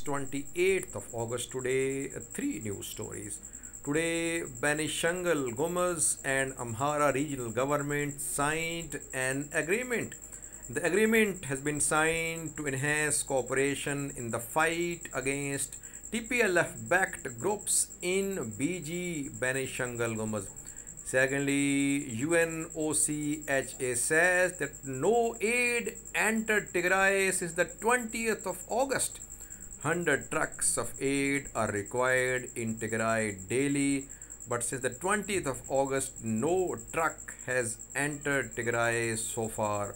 28th of August. Today, three news stories. Today, Benishangul Gumuz and Amhara regional government signed an agreement. The agreement has been signed to enhance cooperation in the fight against TPLF-backed groups in BG Benishangul Gumuz. Secondly, UNOCHA says that no aid entered Tigray since the 20th of August. 100 trucks of aid are required in Tigray daily, but since the 20th of August, no truck has entered Tigray so far.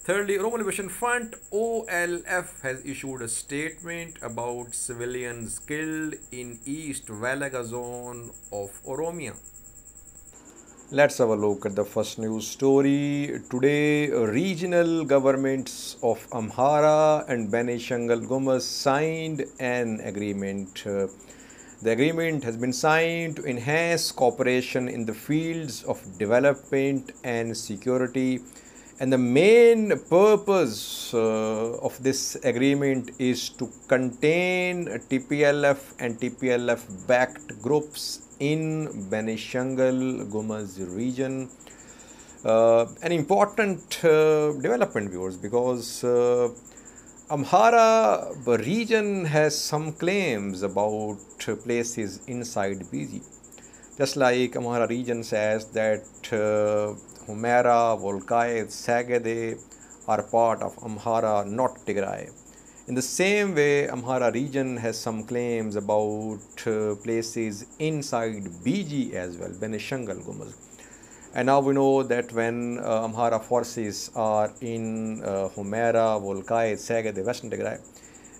Thirdly, Oromo Liberation Front OLF has issued a statement about civilians killed in East Valaga zone of Oromia. Let's have a look at the first news story. Today, regional governments of Amhara and Benishangul Gumuz signed an agreement. The agreement has been signed to enhance cooperation in the fields of development and security. And the main purpose of this agreement is to contain TPLF and TPLF-backed groups in Benishangul Gumuz region. An important development, viewers, because Amhara region has some claims about places inside BG. Just like Amhara region says that Humera, Volkayet, Sagade are part of Amhara, not Tigray. In the same way, Amhara region has some claims about places inside BG as well, Benishangul Gumuz. And now we know that when Amhara forces are in Humera, Volkayet, Sagade, Western Tigray,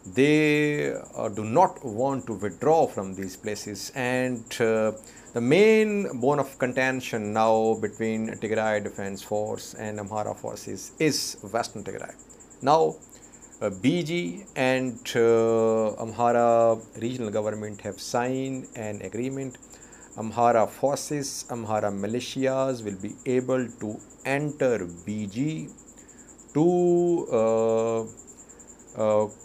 they do not want to withdraw from these places, and the main bone of contention now between Tigray Defense Force and Amhara forces is Western Tigray. Now, BG and Amhara regional government have signed an agreement. Amhara forces, Amhara militias will be able to enter BG to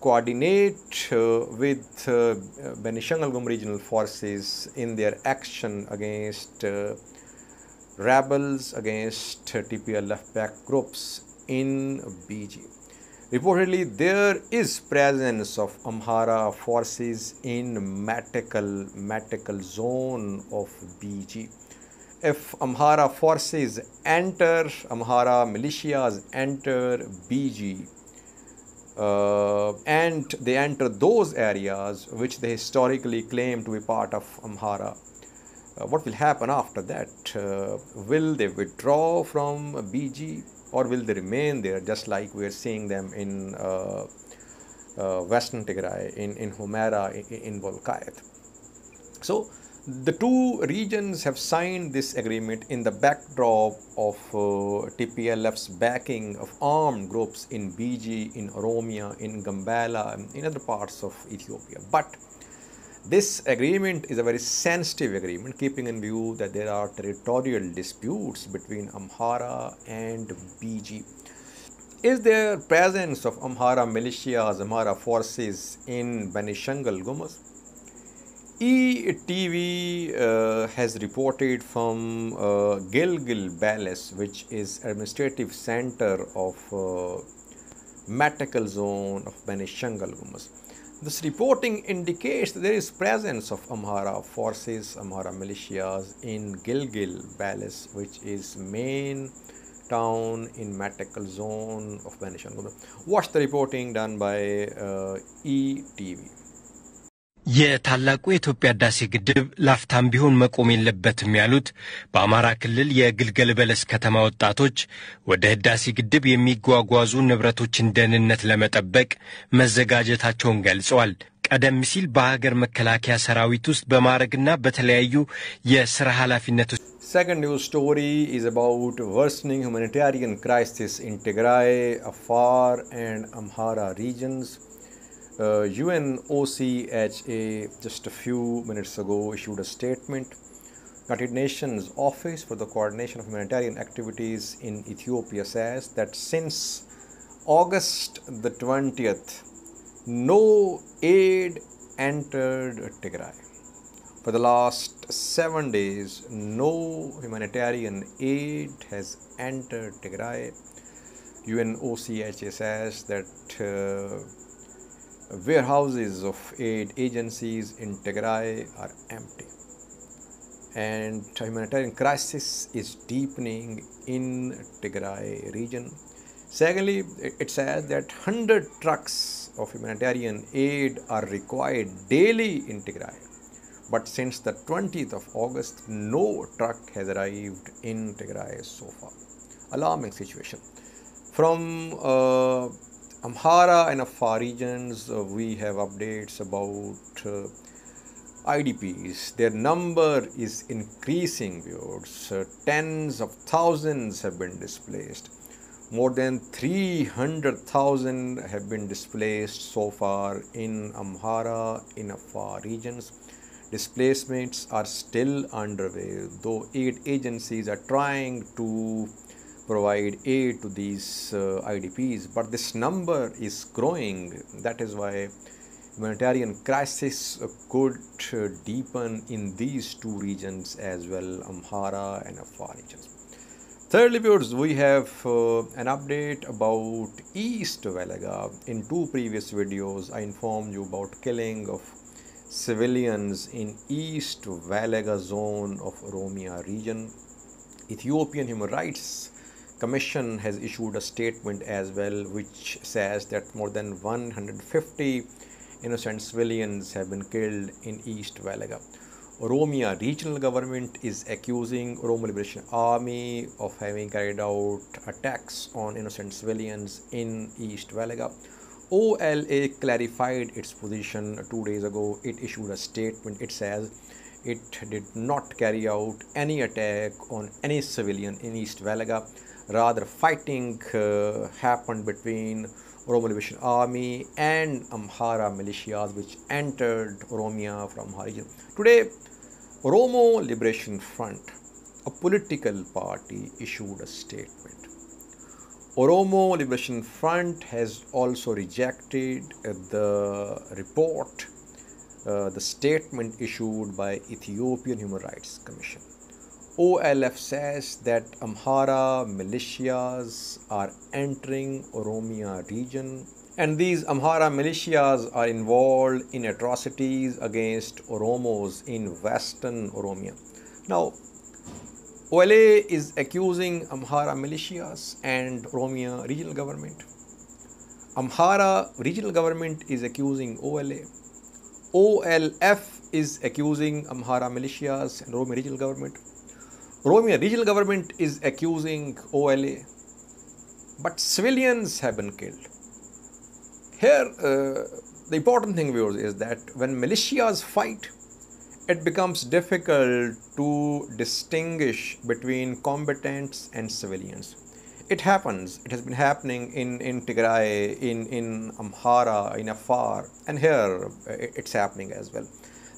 coordinate with Benishangul Gumuz regional forces in their action against rebels, against TPLF-backed groups in BG. Reportedly, there is presence of Amhara forces in Matakal zone of BG. If Amhara forces enter, Amhara militias enter BG, and they enter those areas which they historically claim to be part of Amhara, what will happen after that? Will they withdraw from BG, or will they remain there just like we are seeing them in Western Tigray, in Humera, in Volkayet? So the two regions have signed this agreement in the backdrop of TPLF's backing of armed groups in BG, in Oromia, in Gambela, in other parts of Ethiopia. But this agreement is a very sensitive agreement, keeping in view that there are territorial disputes between Amhara and BG. Is there presence of Amhara militias, Amhara forces in Benishangul Gumuz? ETV has reported from Gilgil Palace, which is administrative center of Matakal zone of Benishangul Gumuz. This reporting indicates that there is presence of Amhara forces, Amhara militias in Gilgil Palace, which is main town in Matakal zone of Benishangul Gumuz. Watch the reporting done by ETV. የታላቁ የኢትዮጵያ ህዳሴ ግድብ ላፍታም ቢሆን መቆም የለበትም ያሉት በአማራ ክልል የግልገል በለስ ከተማ ወጣቶች ወደ ህዳሴ ግድብ የሚጓጓዙ ንብረቶችን ደህንነት ለመጠበቅ መዘጋጀታቸውን ገልጸዋል። ቀደም ሲል በሀገር መከላከያ ሰራዊት ውስጥ በማረግና በተለያዩ የሥራ ኃላፊነቶች Second news story is about worsening humanitarian crisis in Tigray, Afar and Amhara regions. UNOCHA just a few minutes ago issued a statement. United Nations Office for the Coordination of Humanitarian Activities in Ethiopia says that since August the 20th, no aid entered Tigray. For the last 7 days, no humanitarian aid has entered Tigray. UNOCHA says that warehouses of aid agencies in Tigray are empty, and humanitarian crisis is deepening in Tigray region. Secondly, it says that 100 trucks of humanitarian aid are required daily in Tigray. But since the 20th of August, no truck has arrived in Tigray so far. Alarming situation. From Amhara and Afar regions, we have updates about IDPs. Their number is increasing, viewers. Tens of thousands have been displaced. More than 300,000 have been displaced so far in Amhara, in Afar regions. Displacements are still underway, though aid agencies are trying to provide aid to these IDPs, but this number is growing. That is why humanitarian crisis could deepen in these two regions as well, Amhara and Afar regions. Thirdly, viewers, we have an update about East Valaga. In two previous videos, I informed you about killing of civilians in East Valaga zone of Oromia region. Ethiopian Human Rights Commission has issued a statement as well, which says that more than 150 innocent civilians have been killed in East Valaga. Oromia regional government is accusing Oromo Liberation Army of having carried out attacks on innocent civilians in East Valaga. OLA clarified its position 2 days ago. It issued a statement. It says it did not carry out any attack on any civilian in East Valaga. Rather, fighting happened between Oromo Liberation Army and Amhara militias which entered Oromia from Amhara region. Today, Oromo Liberation Front, a political party, issued a statement. Oromo Liberation Front has also rejected the report, the statement issued by Ethiopian Human Rights Commission. OLF says that Amhara militias are entering Oromia region, and these Amhara militias are involved in atrocities against Oromos in Western Oromia. Now, OLA is accusing Amhara militias and Oromia regional government. Amhara regional government is accusing OLA. OLF is accusing Amhara militias and Oromia regional government. Oromia regional government is accusing OLA. But civilians have been killed. Here, the important thing, viewers, is that when militias fight, it becomes difficult to distinguish between combatants and civilians. It happens. It has been happening in Tigray, in Amhara, in Afar, and here it's happening as well.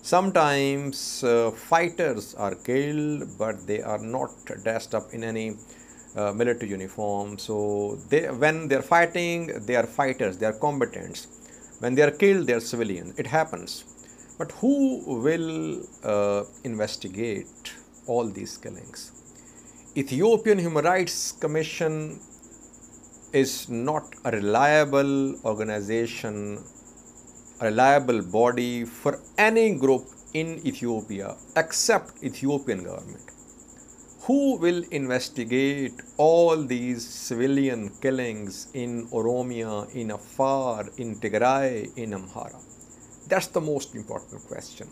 Sometimes fighters are killed, but they are not dressed up in any military uniform. So when they're fighting, they are fighters, they are combatants. When they are killed, they are civilians. It happens. But who will investigate all these killings? Ethiopian Human Rights Commission is not a reliable organization, a reliable body for any group in Ethiopia except Ethiopian government. Who will investigate all these civilian killings in Oromia, in Afar, in Tigray, in Amhara? That's the most important question.